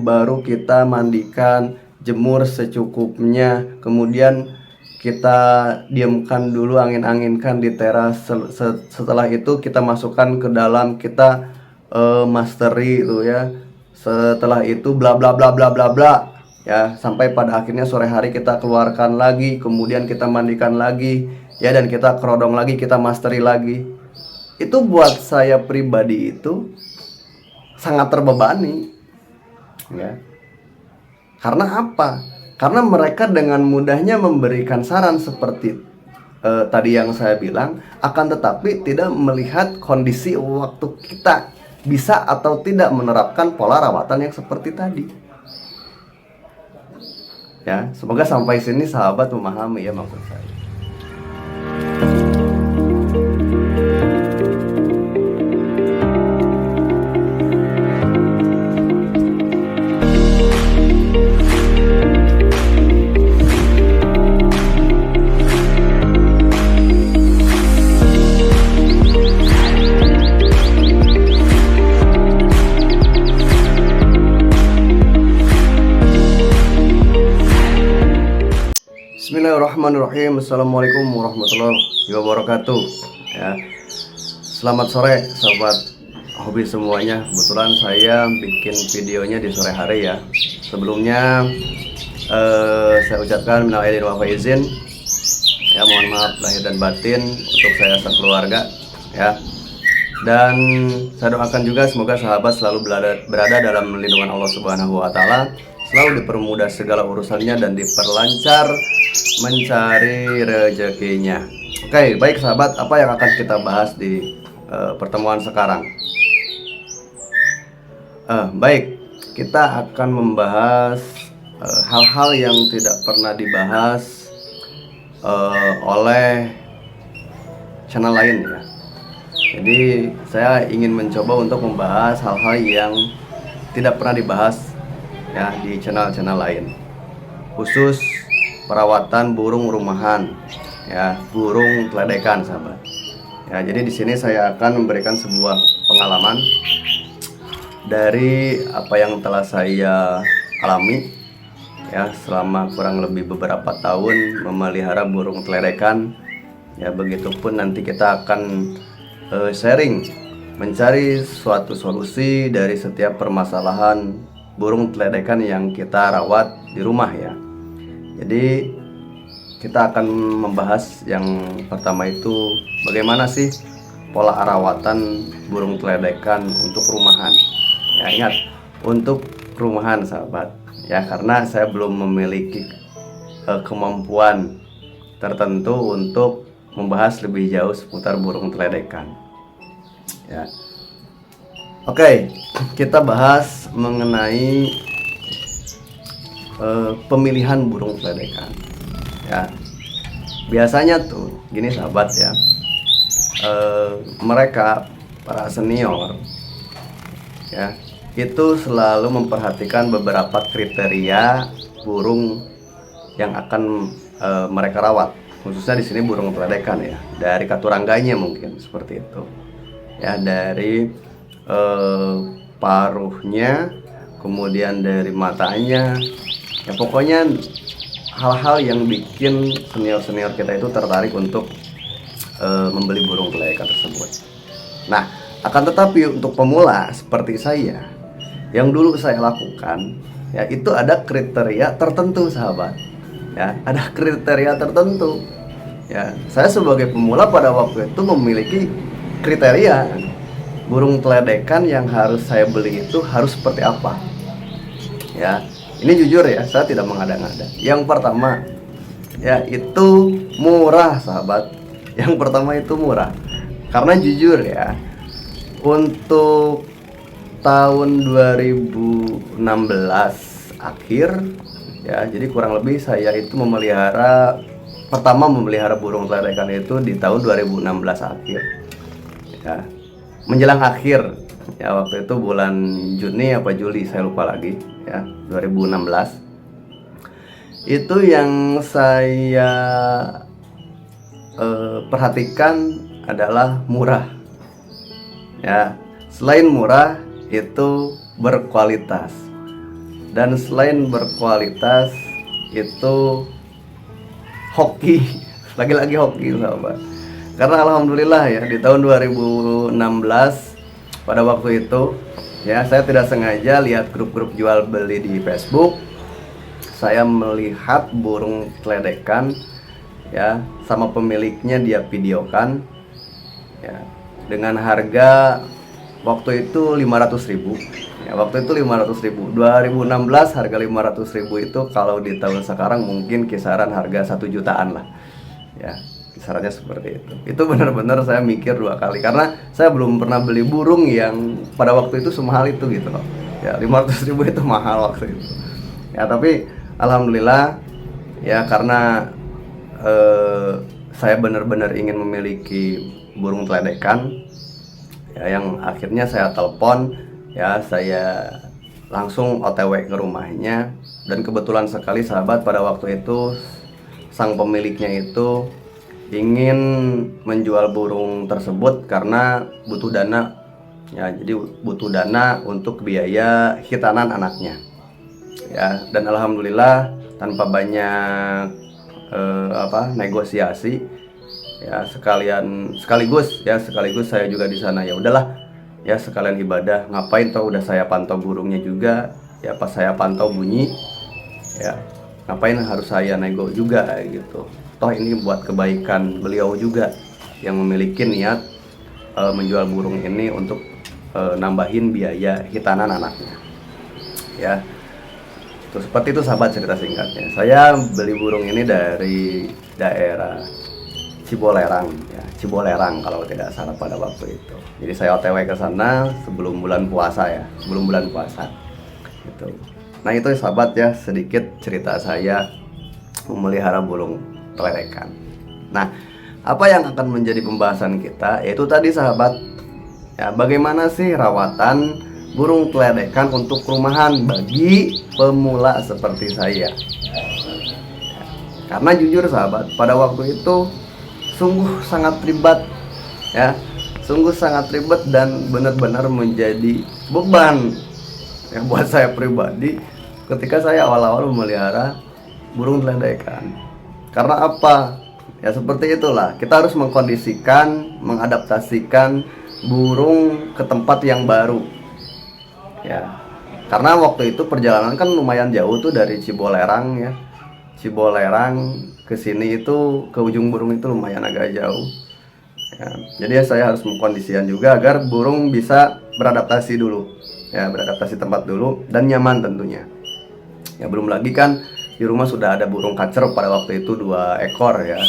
baru kita mandikan, jemur secukupnya, kemudian kita diamkan dulu, angin-anginkan di teras. Setelah itu kita masukkan ke dalam, kita mastery itu ya. Setelah itu bla bla bla bla bla bla ya, sampai pada akhirnya sore hari kita keluarkan lagi, kemudian kita mandikan lagi ya, dan kita kerodong lagi, kita mastery lagi. Itu buat saya pribadi itu sangat terbebani ya. Karena apa? Karena mereka dengan mudahnya memberikan saran seperti tadi yang saya bilang, akan tetapi tidak melihat kondisi waktu kita bisa atau tidak menerapkan pola rawatan yang seperti tadi. Ya, semoga sampai sini sahabat memahami ya maksud saya. Bismillahirrahmanirrahim. Assalamualaikum warahmatullahi wabarakatuh ya. Selamat sore sahabat hobi semuanya. Kebetulan saya bikin videonya di sore hari ya. Sebelumnya saya ucapkan minal aidin wal faizin ya, mohon maaf lahir dan batin untuk saya sekeluarga ya. Dan saya doakan juga semoga sahabat selalu berada dalam lindungan Allah Subhanahu wa taala, selalu dipermudah segala urusannya dan diperlancar mencari rezekinya. Oke, baik sahabat, apa yang akan kita bahas di pertemuan sekarang? Baik, kita akan membahas hal-hal yang tidak pernah dibahas oleh channel lain ya. Jadi saya ingin mencoba untuk membahas hal-hal yang tidak pernah dibahas ya di channel-channel lain, khusus perawatan burung rumahan ya, burung teledekan sahabat ya. Jadi di sini saya akan memberikan sebuah pengalaman dari apa yang telah saya alami ya selama kurang lebih beberapa tahun memelihara burung teledekan ya. Begitupun nanti kita akan sharing, mencari suatu solusi dari setiap permasalahan burung teledekan yang kita rawat di rumah ya. Jadi kita akan membahas yang pertama itu bagaimana sih pola rawatan burung teledekan untuk rumahan ya. Ingat, untuk rumahan sahabat ya, karena saya belum memiliki kemampuan tertentu untuk membahas lebih jauh seputar burung teledekan ya. Oke, kita bahas mengenai pemilihan burung teledekan ya. Biasanya tuh gini sahabat ya, mereka para senior ya itu selalu memperhatikan beberapa kriteria burung yang akan mereka rawat, khususnya di sini burung teledekan ya. Dari katurangganya mungkin seperti itu ya, dari paruhnya, kemudian dari matanya ya, pokoknya hal-hal yang bikin senior-senior kita itu tertarik untuk membeli burung teledekan tersebut. Nah, akan tetapi untuk pemula seperti saya, yang dulu saya lakukan ya, itu ada kriteria tertentu sahabat ya, ada kriteria tertentu ya. Saya sebagai pemula pada waktu itu memiliki kriteria burung teledekan yang harus saya beli itu harus seperti apa ya. Ini jujur ya, saya tidak mengada-ngada. Yang pertama ya itu murah sahabat. Yang pertama itu murah. Karena jujur ya, untuk tahun 2016 akhir ya, jadi kurang lebih saya itu pertama memelihara burung teledekan itu di tahun 2016 akhir ya, menjelang akhir ya, waktu itu bulan Juni apa Juli saya lupa lagi ya, 2016. Itu yang saya perhatikan adalah murah ya. Selain murah, itu berkualitas Dan selain berkualitas itu hoki, lagi-lagi hoki sahabat. Karena alhamdulillah ya di tahun 2016 pada waktu itu ya saya tidak sengaja lihat grup-grup jual beli di Facebook. Saya melihat burung teledekan ya sama pemiliknya dia videokan ya dengan harga waktu itu 500.000 ya, waktu itu 500.000 2016 harga 500.000 itu kalau di tahun sekarang mungkin kisaran harga 1 jutaan lah ya, kisarannya seperti itu benar-benar saya mikir 2 kali karena saya belum pernah beli burung yang pada waktu itu semahal itu gitu loh ya, 500.000 itu mahal waktu itu ya, tapi alhamdulillah ya karena saya benar-benar ingin memiliki burung teledekan ya, yang akhirnya saya telepon ya, saya langsung OTW ke rumahnya. Dan kebetulan sekali sahabat pada waktu itu sang pemiliknya itu ingin menjual burung tersebut karena butuh dana ya, jadi butuh dana untuk biaya hitanan anaknya ya. Dan alhamdulillah tanpa banyak negosiasi ya, sekaligus saya juga di sana ya udahlah ya, sekalian ibadah, ngapain toh udah saya pantau burungnya juga ya, pas saya pantau bunyi ya, ngapain harus saya nego juga gitu, toh ini buat kebaikan beliau juga yang memiliki niat menjual burung ini untuk nambahin biaya hitanan anaknya ya. Seperti itu sahabat cerita singkatnya. Saya beli burung ini dari daerah Cibolerang ya, Cibolerang kalau tidak salah pada waktu itu. Jadi saya OTW ke sana sebelum bulan puasa ya, sebelum bulan puasa gitu. Nah itu sahabat ya, sedikit cerita saya memelihara burung teledekan. Nah, apa yang akan menjadi pembahasan kita yaitu tadi sahabat ya, bagaimana sih rawatan burung teledekan untuk rumahan bagi pemula seperti saya. Karena jujur sahabat, pada waktu itu sungguh sangat ribet ya, sungguh sangat ribet dan benar-benar menjadi beban ya buat saya pribadi ketika saya awal-awal memelihara burung teledekan. Karena apa? Ya seperti itulah, kita harus mengkondisikan, mengadaptasikan burung ke tempat yang baru ya, karena waktu itu perjalanan kan lumayan jauh tuh dari Cibolerang ya, Cibolerang ke sini itu ke ujung burung itu lumayan agak jauh ya. Jadi saya harus mengkondisikan juga agar burung bisa beradaptasi dulu ya, beradaptasi tempat dulu dan nyaman tentunya ya. Belum lagi kan di rumah sudah ada burung kacer pada waktu itu 2 ekor ya,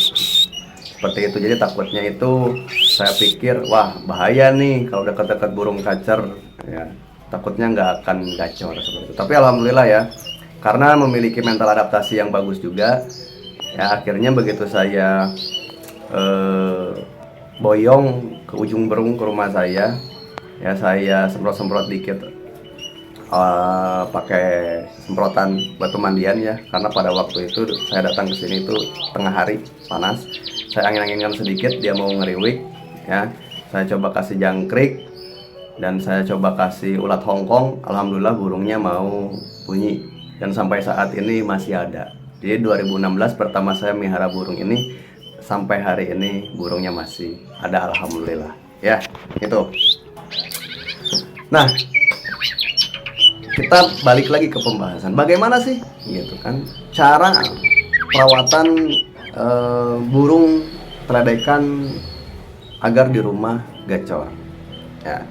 seperti itu. Jadi takutnya itu saya pikir wah bahaya nih kalau dekat-dekat burung kacer ya, takutnya nggak akan gacor seperti itu. Tapi alhamdulillah ya, karena memiliki mental adaptasi yang bagus juga ya, akhirnya begitu saya boyong ke ujung burung ke rumah saya ya, saya semprot-semprot dikit pakai semprotan batu mandian ya, karena pada waktu itu saya datang ke sini itu tengah hari panas. Saya angin-anginkan sedikit, dia mau ngeriwik ya, saya coba kasih jangkrik dan saya coba kasih ulat Hongkong. Alhamdulillah burungnya mau bunyi dan sampai saat ini masih ada. Jadi 2016 pertama saya melihara burung ini, sampai hari ini burungnya masih ada alhamdulillah ya, itu. Nah, kita balik lagi ke pembahasan bagaimana sih gitu kan cara perawatan burung teledekan agar di rumah gacor ya.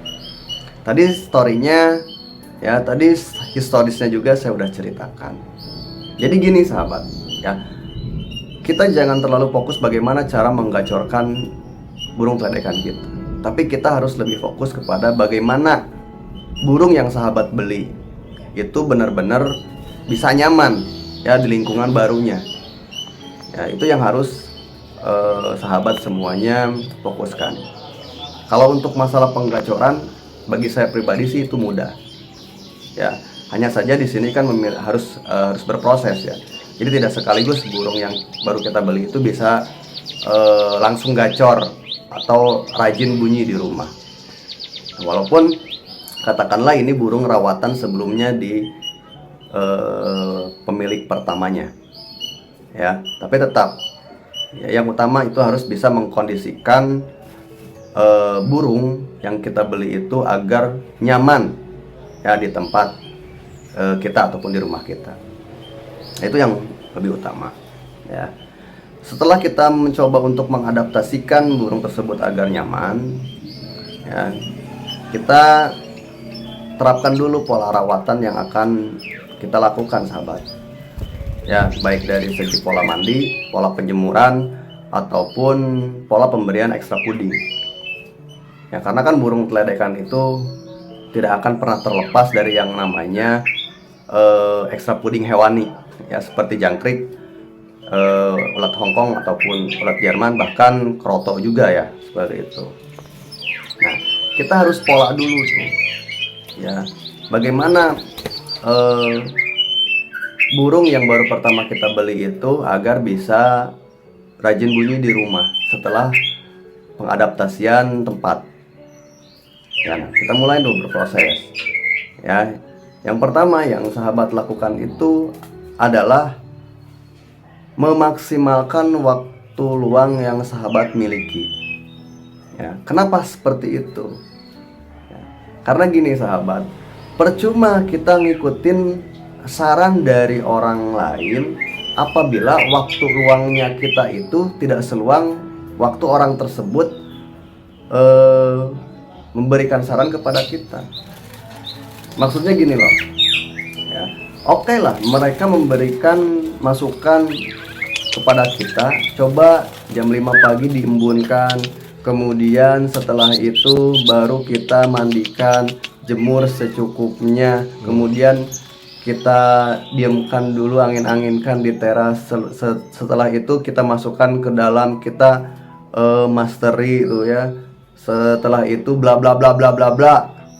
Tadi storynya ya, tadi historisnya juga saya udah ceritakan. Jadi gini sahabat ya, kita jangan terlalu fokus bagaimana cara menggacorkan burung teledekan kita, tapi kita harus lebih fokus kepada bagaimana burung yang sahabat beli itu benar-benar bisa nyaman ya di lingkungan barunya ya. Itu yang harus sahabat semuanya fokuskan. Kalau untuk masalah penggacoran, bagi saya pribadi sih itu mudah ya, hanya saja di sini kan harus berproses ya. Jadi tidak sekaligus burung yang baru kita beli itu bisa langsung gacor atau rajin bunyi di rumah. Walaupun katakanlah ini burung rawatan sebelumnya di pemilik pertamanya, ya. Tapi tetap, ya, yang utama itu harus bisa mengkondisikan burung yang kita beli itu agar nyaman, ya, di tempat kita ataupun di rumah kita. Nah, itu yang lebih utama, ya. Setelah kita mencoba untuk mengadaptasikan burung tersebut agar nyaman, ya, kita terapkan dulu pola rawatan yang akan kita lakukan, sahabat. Ya, baik dari segi pola mandi, pola penjemuran, ataupun pola pemberian ekstra puding. Ya, karena kan burung teledekan itu tidak akan pernah terlepas dari yang namanya ekstra puding hewani, ya, seperti jangkrik, ulat Hongkong ataupun ulat Jerman, bahkan kroto juga, ya, seperti itu. Nah, kita harus pola dulu tuh, ya, bagaimana burung yang baru pertama kita beli itu agar bisa rajin bunyi di rumah setelah pengadaptasian tempat. Ya, nah, kita mulai dulu berproses, ya. Yang pertama yang sahabat lakukan itu adalah memaksimalkan waktu luang yang sahabat miliki. Ya, kenapa seperti itu? Ya, karena gini, sahabat, percuma kita ngikutin saran dari orang lain apabila waktu luangnya kita itu tidak seluang waktu orang tersebut memberikan saran kepada kita. Maksudnya gini loh, ya, oke lah mereka memberikan masukan kepada kita, coba jam 5 pagi diembunkan, kemudian setelah itu baru kita mandikan, jemur secukupnya, kemudian kita diamkan dulu, angin-anginkan di teras. Setelah itu kita masukkan ke dalam, kita masteri itu, ya. Setelah itu bla bla bla bla bla bla,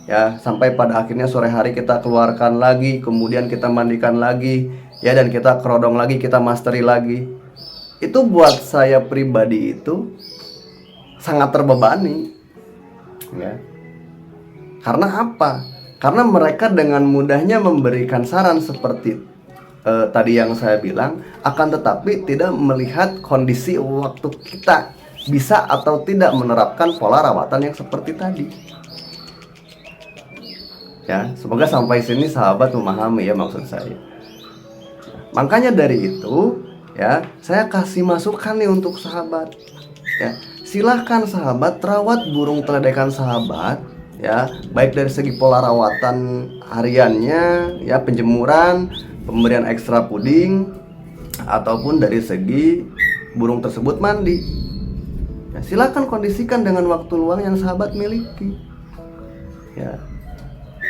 ya, sampai pada akhirnya sore hari kita keluarkan lagi, kemudian kita mandikan lagi, ya, dan kita kerodong lagi, kita masteri lagi. Itu buat saya pribadi itu sangat terbebani, ya. Karena apa? Karena mereka dengan mudahnya memberikan saran seperti tadi yang saya bilang, akan tetapi tidak melihat kondisi waktu kita bisa atau tidak menerapkan pola rawatan yang seperti tadi. Ya, semoga sampai sini sahabat memahami, ya, maksud saya. Makanya dari itu, ya, saya kasih masukan nih untuk sahabat, ya. Silahkan sahabat rawat burung teledekan sahabat, ya, baik dari segi pola rawatan hariannya, ya, penjemuran, pemberian ekstra puding, ataupun dari segi burung tersebut mandi. Ya, silahkan kondisikan dengan waktu luang yang sahabat miliki, ya.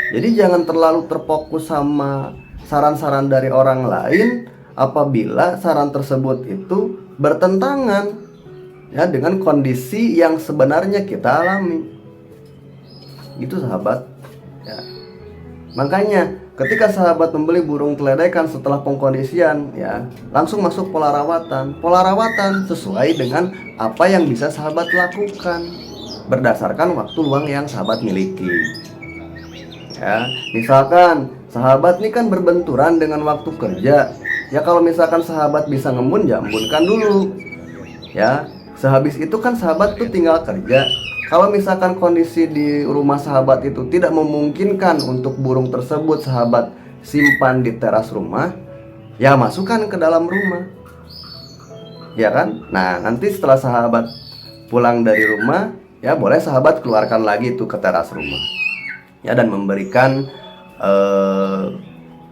Jadi jangan terlalu terfokus sama saran-saran dari orang lain apabila saran tersebut itu bertentangan, ya, dengan kondisi yang sebenarnya kita alami. Gitu, sahabat, ya. Makanya ketika sahabat membeli burung teledekan setelah pengkondisian, ya, langsung masuk pola rawatan. Pola rawatan sesuai dengan apa yang bisa sahabat lakukan berdasarkan waktu luang yang sahabat miliki. Ya, misalkan sahabat ini kan berbenturan dengan waktu kerja. Ya, kalau misalkan sahabat bisa ngembun, ya embunkan dulu. Ya, sehabis itu kan sahabat tuh tinggal kerja. Kalau misalkan kondisi di rumah sahabat itu tidak memungkinkan untuk burung tersebut sahabat simpan di teras rumah, ya masukkan ke dalam rumah, ya kan? Nah, nanti setelah sahabat pulang dari rumah, ya boleh sahabat keluarkan lagi itu ke teras rumah, ya, dan memberikan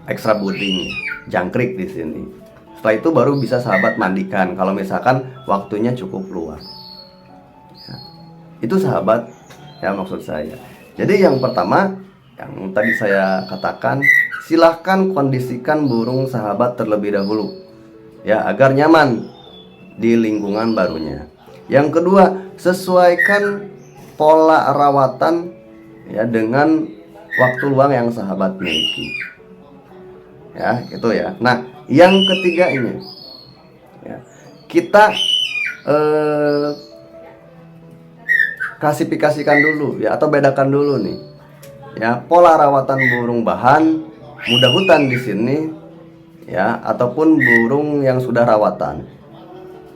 ekstra puding, jangkrik di sini. Setelah itu baru bisa sahabat mandikan kalau misalkan waktunya cukup luang. Itu, sahabat, ya, maksud saya. Jadi yang pertama yang tadi saya katakan, silahkan kondisikan burung sahabat terlebih dahulu, ya, agar nyaman di lingkungan barunya. Yang kedua, sesuaikan pola rawatan, ya, dengan waktu luang yang sahabat miliki, ya, itu, ya. Nah, yang ketiga ini, ya, kita klasifikasikan dulu, ya, atau bedakan dulu nih, ya, pola rawatan burung bahan muda hutan di sini ya, ataupun burung yang sudah rawatan.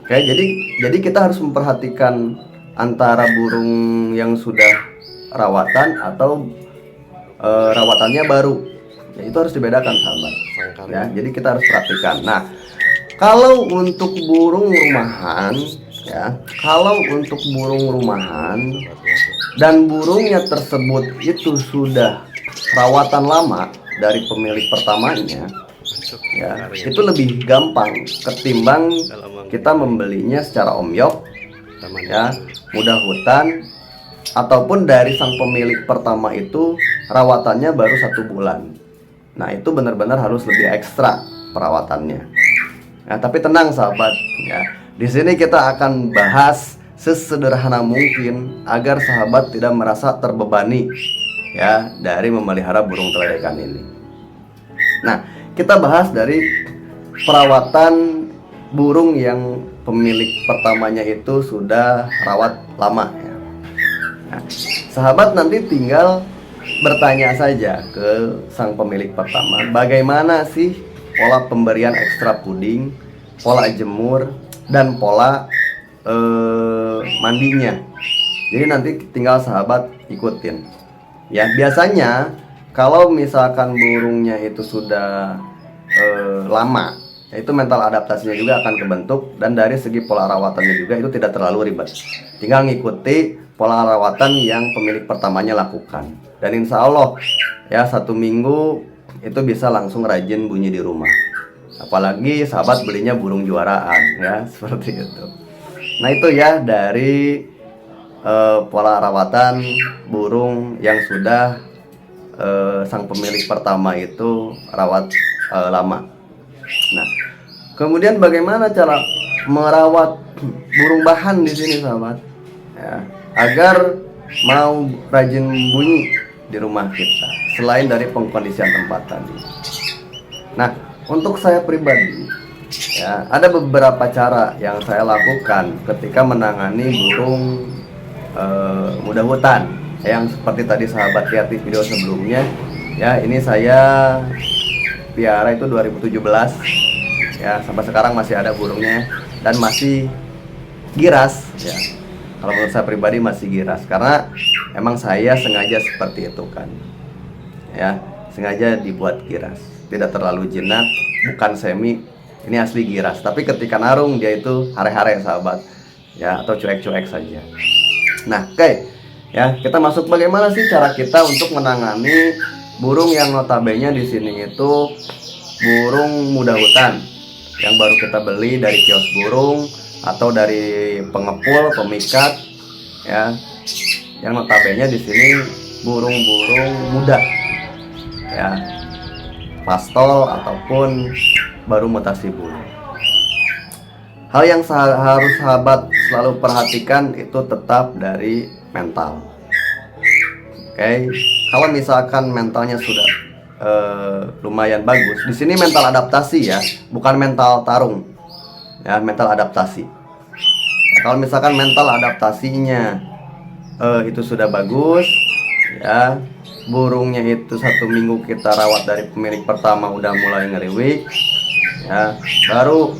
Oke, jadi kita harus memperhatikan antara burung yang sudah rawatan atau rawatannya baru. Ya, itu harus dibedakan sahabat. Ya, jadi kita harus perhatikan. Nah, kalau untuk burung rumahan, ya, kalau untuk burung rumahan dan burungnya tersebut itu sudah rawatan lama dari pemilik pertamanya, ya, itu lebih gampang ketimbang kita membelinya secara omyok, ya, muda hutan, ataupun dari sang pemilik pertama itu rawatannya baru 1 bulan. Nah, itu benar-benar harus lebih ekstra perawatannya. Nah, tapi tenang sahabat, ya. Di sini kita akan bahas sesederhana mungkin agar sahabat tidak merasa terbebani, ya, dari memelihara burung teledekan ini. Nah, kita bahas dari perawatan burung yang pemilik pertamanya itu sudah rawat lama, ya. Nah, sahabat nanti tinggal bertanya saja ke sang pemilik pertama, bagaimana sih pola pemberian ekstra puding, pola jemur, dan pola mandinya. Jadi nanti tinggal sahabat ikutin. Ya, biasanya kalau misalkan burungnya itu sudah lama, itu mental adaptasinya juga akan kebentuk, dan dari segi pola rawatannya juga itu tidak terlalu ribet. Tinggal ngikuti pola rawatan yang pemilik pertamanya lakukan. Dan insya Allah ya 1 minggu itu bisa langsung rajin bunyi di rumah. Apalagi sahabat belinya burung juaraan, ya, seperti itu. Nah, itu ya dari pola rawatan burung yang sudah sang pemilik pertama itu rawat lama. Nah, kemudian bagaimana cara merawat burung bahan di sini sahabat, ya, agar mau rajin bunyi di rumah kita selain dari pengkondisian tempat tadi. Nah, untuk saya pribadi, ya, ada beberapa cara yang saya lakukan ketika menangani burung muda hutan yang seperti tadi sahabat lihat di video sebelumnya. Ya, ini saya piara itu 2017, ya, sampai sekarang masih ada burungnya dan masih giras, ya. Kalau menurut saya pribadi masih giras, karena emang saya sengaja seperti itu kan, ya, sengaja dibuat giras, tidak terlalu jinak, bukan semi, ini asli giras. Tapi ketika narung dia itu hare-hare sahabat, ya, atau cuek-cuek saja. Nah, oke, ya, kita masuk bagaimana sih cara kita untuk menangani burung yang notabene di sini itu burung muda hutan yang baru kita beli dari kios burung atau dari pengepul, pemikat, ya, yang notabene di sini burung-burung muda, ya, pastol ataupun baru mutasi burung. Hal yang harus sahabat selalu perhatikan itu tetap dari mental. Oke, kalau misalkan mentalnya sudah lumayan bagus, di sini mental adaptasi, ya, bukan mental tarung, ya, mental adaptasi. Nah, kalau misalkan mental adaptasinya itu sudah bagus, ya, burungnya itu 1 minggu kita rawat dari pemilik pertama udah mulai ngeriwik, ya, baru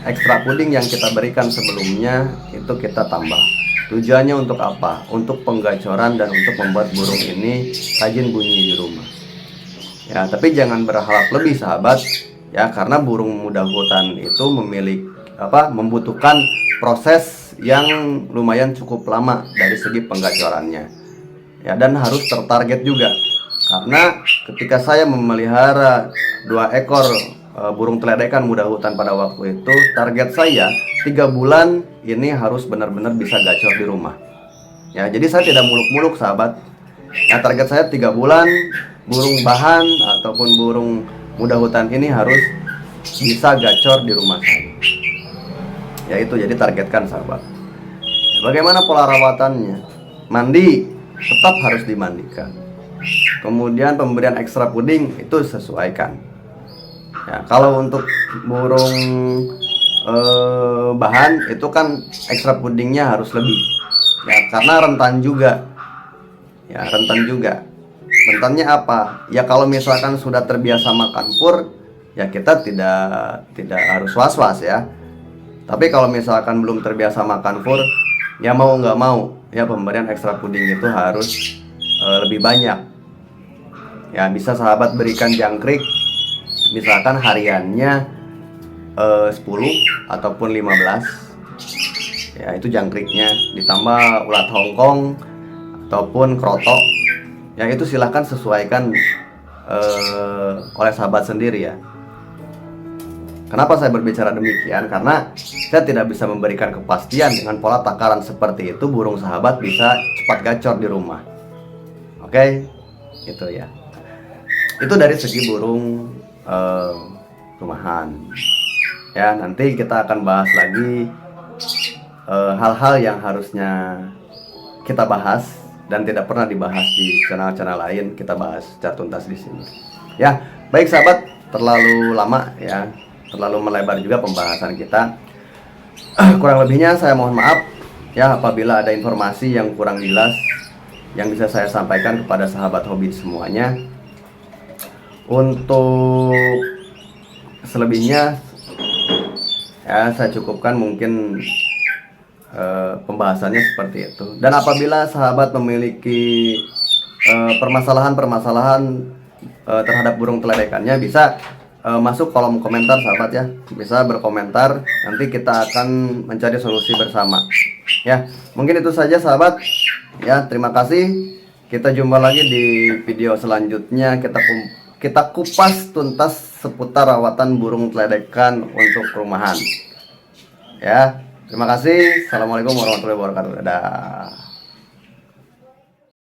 ekstra puding yang kita berikan sebelumnya itu kita tambah. Tujuannya untuk apa? Untuk penggacoran dan untuk membuat burung ini rajin bunyi di rumah. Ya, tapi jangan berharap lebih sahabat, ya, karena burung muda hutan itu membutuhkan proses yang lumayan cukup lama dari segi penggacorannya. Ya, dan harus tertarget juga. Karena ketika saya memelihara 2 ekor burung teledekan muda hutan pada waktu itu, target saya 3 bulan ini harus benar-benar bisa gacor di rumah. Ya, jadi saya tidak muluk-muluk sahabat. Ya, target saya 3 bulan burung bahan ataupun burung muda hutan ini harus bisa gacor di rumah saya. Ya, itu jadi targetkan sahabat. Ya, bagaimana pola rawatannya? Mandi tetap harus dimandikan. Kemudian pemberian ekstra puding itu sesuaikan. Ya, kalau untuk burung bahan itu kan ekstra pudingnya harus lebih, ya, karena rentan juga, ya, rentan juga. Rentannya apa? Ya kalau misalkan sudah terbiasa makan pur, ya kita tidak harus was-was ya. Tapi kalau misalkan belum terbiasa makan pur, ya mau nggak mau, ya pemberian ekstra puding itu harus lebih banyak. Ya bisa sahabat berikan jangkrik, misalkan hariannya 10 ataupun 15. Ya itu jangkriknya, ditambah ulat Hongkong ataupun kroto. Ya itu silahkan sesuaikan oleh sahabat sendiri ya. Kenapa saya berbicara demikian? Karena saya tidak bisa memberikan kepastian dengan pola takaran seperti itu burung sahabat bisa cepat gacor di rumah. Oke, itu ya. Itu dari segi burung rumahan. Ya, nanti kita akan bahas lagi hal-hal yang harusnya kita bahas dan tidak pernah dibahas di channel-channel lain, kita bahas secara tuntas di sini. Ya, baik sahabat, terlalu lama ya, terlalu melebar juga pembahasan kita. Kurang lebihnya saya mohon maaf ya apabila ada informasi yang kurang jelas yang bisa saya sampaikan kepada sahabat hobi semuanya. Untuk selebihnya ya saya cukupkan mungkin pembahasannya seperti itu. Dan apabila sahabat memiliki permasalahan-permasalahan terhadap burung teledekannya, bisa masuk kolom komentar sahabat ya, bisa berkomentar, nanti kita akan mencari solusi bersama ya. Mungkin itu saja sahabat ya, terima kasih. Kita jumpa lagi di video selanjutnya, kita kupas tuntas seputar rawatan burung teledekan untuk rumahan ya. Terima kasih. Assalamualaikum warahmatullahi wabarakatuh. Dadah.